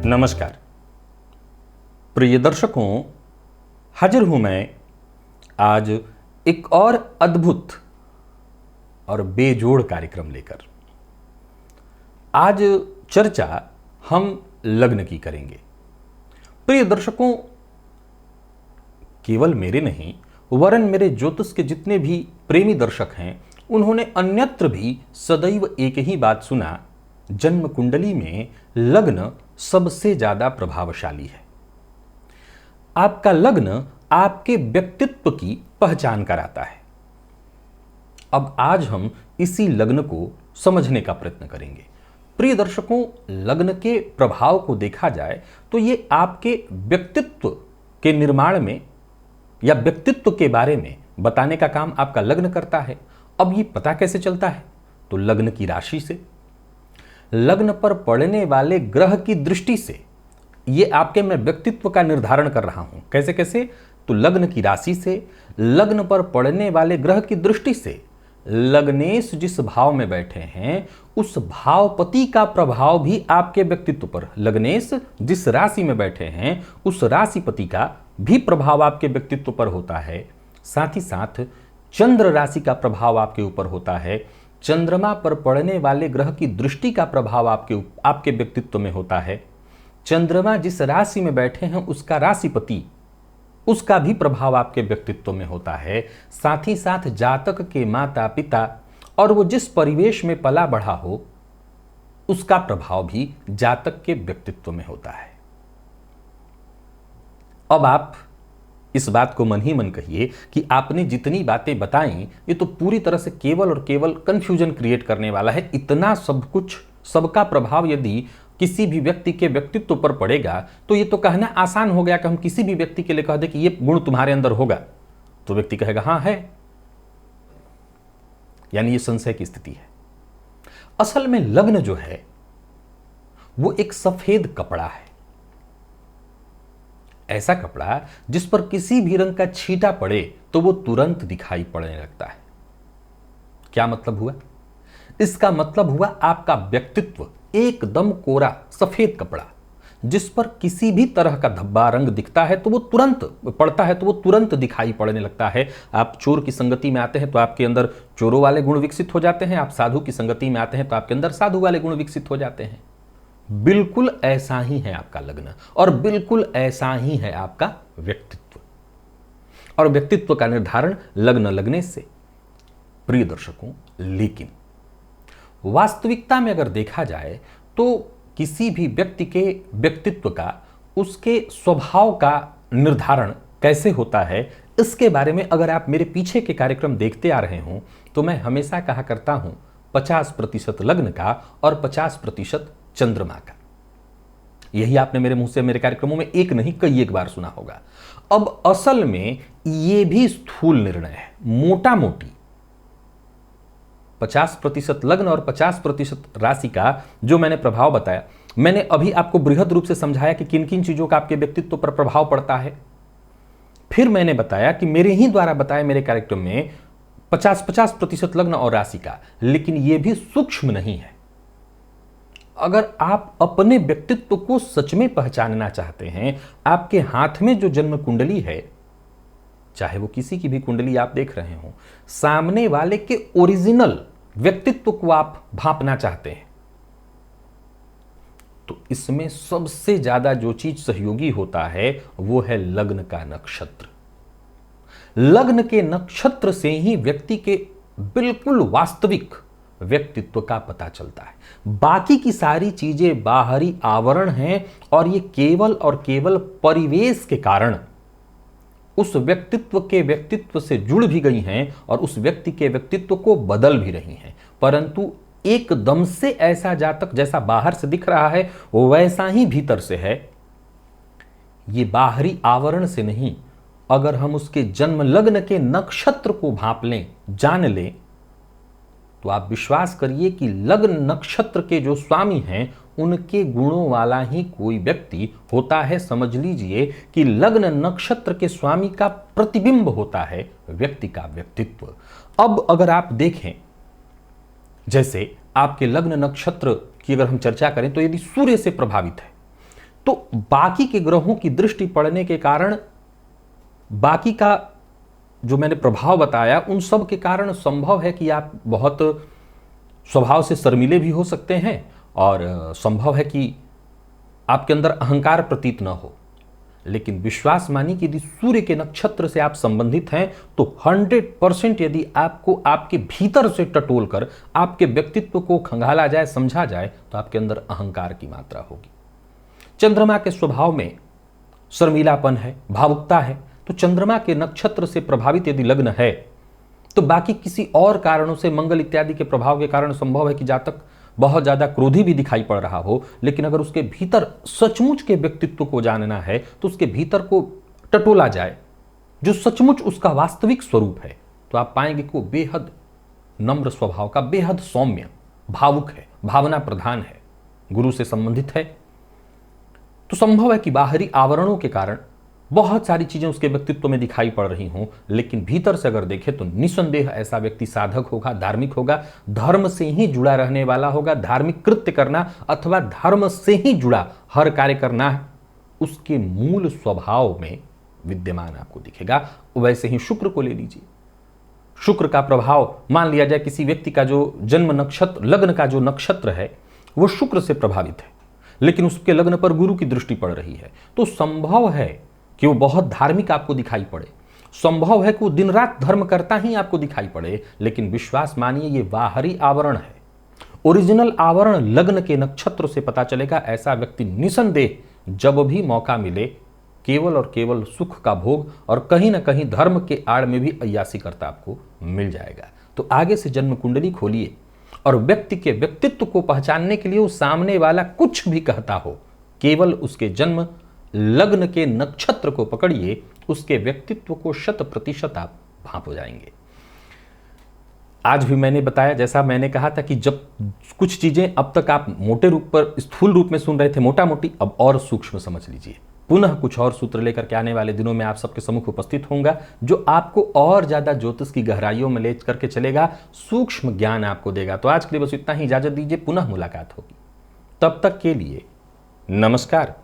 नमस्कार प्रिय दर्शकों, हाजिर हूं मैं आज एक और अद्भुत और बेजोड़ कार्यक्रम लेकर। आज चर्चा हम लग्न की करेंगे। प्रिय दर्शकों, केवल मेरे नहीं वरन मेरे ज्योतिष के जितने भी प्रेमी दर्शक हैं, उन्होंने अन्यत्र भी सदैव एक ही बात सुना, जन्म कुंडली में लग्न सबसे ज्यादा प्रभावशाली है। आपका लग्न आपके व्यक्तित्व की पहचान कराता है। अब आज हम इसी लग्न को समझने का प्रयत्न करेंगे। प्रिय दर्शकों, लग्न के प्रभाव को देखा जाए तो ये आपके व्यक्तित्व के निर्माण में या व्यक्तित्व के बारे में बताने का काम आपका लग्न करता है। अब ये पता कैसे चलता है? तो लग्न की राशि से, लग्न पर पड़ने वाले ग्रह की दृष्टि से। ये आपके मैं व्यक्तित्व का निर्धारण कर रहा हूं। कैसे कैसे? तो लग्न की राशि से, लग्न पर पड़ने वाले ग्रह की दृष्टि से। लग्नेश जिस भाव में बैठे हैं उस भावपति का प्रभाव भी आपके व्यक्तित्व पर, लग्नेश जिस राशि में बैठे हैं उस राशिपति का भी प्रभाव आपके व्यक्तित्व पर होता है। साथ ही साथ चंद्र राशि का प्रभाव आपके ऊपर होता है। चंद्रमा पर पड़ने वाले ग्रह की दृष्टि का प्रभाव आपके व्यक्तित्व में होता है। चंद्रमा जिस राशि में बैठे हैं उसका राशिपति, उसका भी प्रभाव आपके व्यक्तित्व में होता है। साथ ही साथ जातक के माता पिता और वो जिस परिवेश में पला बढ़ा हो उसका प्रभाव भी जातक के व्यक्तित्व में होता है। अब आप इस बात को मन ही मन कहिए कि आपने जितनी बातें बताई ये तो पूरी तरह से केवल और केवल कंफ्यूजन क्रिएट करने वाला है। इतना सब कुछ, सबका प्रभाव यदि किसी भी व्यक्ति के व्यक्तित्व पर पड़ेगा तो ये तो कहना आसान हो गया कि हम किसी भी व्यक्ति के लिए कह दें कि ये गुण तुम्हारे अंदर होगा, तो व्यक्ति कहेगा हाँ है, यानी ये संशय की स्थिति है। असल में लग्न जो है वो एक सफेद कपड़ा है, ऐसा कपड़ा जिस पर किसी भी रंग का छींटा पड़े तो वो तुरंत दिखाई पड़ने लगता है। क्या मतलब हुआ? इसका मतलब हुआ आपका व्यक्तित्व एकदम कोरा सफेद कपड़ा, जिस पर किसी भी तरह का धब्बा रंग दिखता है तो वो तुरंत पड़ता है, तो वो तुरंत दिखाई पड़ने लगता है। आप चोर की संगति में आते हैं तो आपके अंदर चोरों वाले गुण विकसित हो जाते हैं। आप साधु की संगति में आते हैं तो आपके अंदर साधु वाले गुण विकसित हो जाते हैं। बिल्कुल ऐसा ही है आपका लग्न और बिल्कुल ऐसा ही है आपका व्यक्तित्व, और व्यक्तित्व का निर्धारण लग्न लगने से। प्रिय दर्शकों, लेकिन वास्तविकता में अगर देखा जाए तो किसी भी व्यक्ति के व्यक्तित्व का, उसके स्वभाव का निर्धारण कैसे होता है, इसके बारे में अगर आप मेरे पीछे के कार्यक्रम देखते आ रहे हों तो मैं हमेशा कहा करता हूं 50% लग्न का और 50% चंद्रमा का। यही आपने मेरे मुंह से मेरे कार्यक्रमों में एक नहीं कई एक बार सुना होगा। अब असल में यह भी स्थूल निर्णय है, मोटा मोटी 50% लग्न और 50% राशि का जो मैंने प्रभाव बताया, मैंने अभी आपको बृहद रूप से समझाया कि किन किन चीजों का आपके व्यक्तित्व पर प्रभाव पड़ता है। फिर मैंने बताया कि मेरे ही द्वारा बताए मेरे कार्यक्रम में 50% लग्न और राशि का, लेकिन यह भी सूक्ष्म नहीं है। अगर आप अपने व्यक्तित्व को सच में पहचानना चाहते हैं, आपके हाथ में जो जन्म कुंडली है, चाहे वो किसी की भी कुंडली आप देख रहे हो, सामने वाले के ओरिजिनल व्यक्तित्व को आप भांपना चाहते हैं, तो इसमें सबसे ज्यादा जो चीज सहयोगी होता है वो है लग्न का नक्षत्र। लग्न के नक्षत्र से ही व्यक्ति के बिल्कुल वास्तविक व्यक्तित्व का पता चलता है। बाकी की सारी चीजें बाहरी आवरण हैं और ये केवल और केवल परिवेश के कारण उस व्यक्तित्व के व्यक्तित्व से जुड़ भी गई हैं और उस व्यक्ति के व्यक्तित्व को बदल भी रही हैं। परंतु एकदम से ऐसा जातक जैसा बाहर से दिख रहा है वैसा ही भीतर से है। ये बाहरी आवरण से नहीं, अगर हम उसके जन्म लग्न के नक्षत्र को भांप लें, जान लें, तो आप विश्वास करिए कि लग्न नक्षत्र के जो स्वामी हैं उनके गुणों वाला ही कोई व्यक्ति होता है। समझ लीजिए कि लग्न नक्षत्र के स्वामी का प्रतिबिंब होता है व्यक्ति का व्यक्तित्व। अब अगर आप देखें, जैसे आपके लग्न नक्षत्र की अगर हम चर्चा करें तो यदि सूर्य से प्रभावित है तो बाकी के ग्रहों की दृष्टि पड़ने के कारण बाकी का जो मैंने प्रभाव बताया उन सब के कारण संभव है कि आप बहुत स्वभाव से शर्मीले भी हो सकते हैं और संभव है कि आपके अंदर अहंकार प्रतीत न हो। लेकिन विश्वास मानिए कि यदि सूर्य के नक्षत्र से आप संबंधित हैं तो 100% यदि आपको आपके भीतर से टटोल कर आपके व्यक्तित्व को खंगाला जाए, समझा जाए, तो आपके अंदर अहंकार की मात्रा होगी। चंद्रमा के स्वभाव में शर्मीलापन है, भावुकता है, तो चंद्रमा के नक्षत्र से प्रभावित यदि लग्न है तो बाकी किसी और कारणों से मंगल इत्यादि के प्रभाव के कारण संभव है कि जातक बहुत ज्यादा क्रोधी भी दिखाई पड़ रहा हो, लेकिन अगर उसके भीतर सचमुच के व्यक्तित्व को जानना है तो उसके भीतर को टटोला जाए जो सचमुच उसका वास्तविक स्वरूप है, तो आप पाएंगे कि वो बेहद नम्र स्वभाव का, बेहद सौम्य, भावुक है, भावना प्रधान है, गुरु से संबंधित है। तो संभव है कि बाहरी आवरणों के कारण बहुत सारी चीजें उसके व्यक्तित्व में दिखाई पड़ रही हों, लेकिन भीतर से अगर देखें तो निसंदेह ऐसा व्यक्ति साधक होगा, धार्मिक होगा, धर्म से ही जुड़ा रहने वाला होगा। धार्मिक कृत्य करना अथवा धर्म से ही जुड़ा हर कार्य करना उसके मूल स्वभाव में विद्यमान आपको दिखेगा। वैसे ही शुक्र को ले लीजिए। शुक्र का प्रभाव मान लिया जाए किसी व्यक्ति का जो जन्म नक्षत्र, लग्न का जो नक्षत्र है वो शुक्र से प्रभावित है, लेकिन उसके लग्न पर गुरु की दृष्टि पड़ रही है, तो संभव है कि वो बहुत धार्मिक आपको दिखाई पड़े, संभव है कि वो दिन रात धर्म करता ही आपको दिखाई पड़े, लेकिन विश्वास मानिए ये बाहरी आवरण है। ओरिजिनल आवरण लग्न के नक्षत्र से पता चलेगा। ऐसा व्यक्ति निसंदेह जब भी मौका मिले केवल और केवल सुख का भोग और कहीं ना कहीं धर्म के आड़ में भी अय्यासी करता आपको मिल जाएगा। तो आगे से जन्म कुंडली खोलिए और व्यक्ति के व्यक्तित्व को पहचानने के लिए वो सामने वाला कुछ भी कहता हो, केवल उसके जन्म लग्न के नक्षत्र को पकड़िए, उसके व्यक्तित्व को 100% आप भांप हो जाएंगे। आज भी मैंने बताया, जैसा मैंने कहा था कि जब कुछ चीजें अब तक आप मोटे रूप पर, स्थूल रूप में सुन रहे थे, मोटा मोटी, अब और सूक्ष्म समझ लीजिए। पुनः कुछ और सूत्र लेकर के आने वाले दिनों में आप सबके सम्मुख उपस्थित होऊंगा, जो आपको और ज्यादा ज्योतिष की गहराइयों में ले करके चलेगा, सूक्ष्म ज्ञान आपको देगा। तो आज के लिए बस इतना ही, इजाजत दीजिए, पुनः मुलाकात होगी। तब तक के लिए नमस्कार।